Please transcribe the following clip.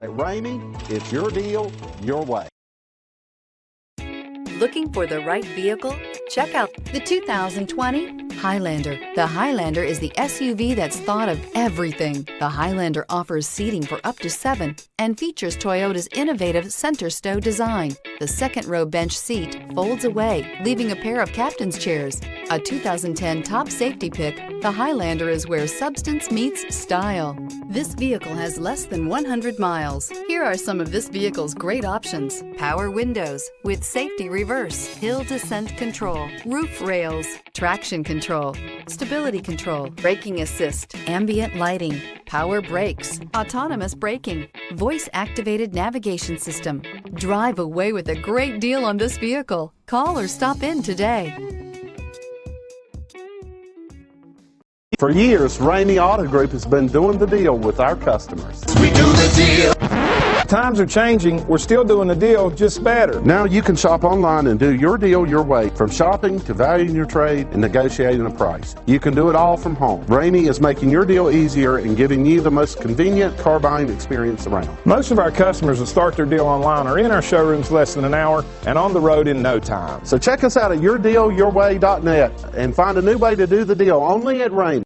At Ramey, it's your deal, your way. Looking for the right vehicle? Check out the 2020 Highlander. The Highlander is the SUV that's thought of everything. The Highlander offers seating for up to 7 and features Toyota's innovative center stow design. The second row bench seat folds away, leaving a pair of captain's chairs. A 2010 top safety pick, the Highlander is where substance meets style. This vehicle has less than 100 miles. Here are some of this vehicle's great options: power windows with safety reverse, hill descent control, roof rails, traction control, stability control, braking assist, ambient lighting, power brakes, autonomous braking, voice-activated navigation system. Drive away with a great deal on this vehicle. Call or stop in today. For years, Ramey Auto Group has been doing the deal with our customers. We do the deal. Times are changing. We're still doing the deal, just better. Now you can shop online and do your deal your way, from shopping to valuing your trade and negotiating a price. You can do it all from home. Ramey is making your deal easier and giving you the most convenient car buying experience around. Most of our customers that start their deal online are in our showrooms less than an hour and on the road in no time. So check us out at yourdealyourway.net and find a new way to do the deal only at Ramey.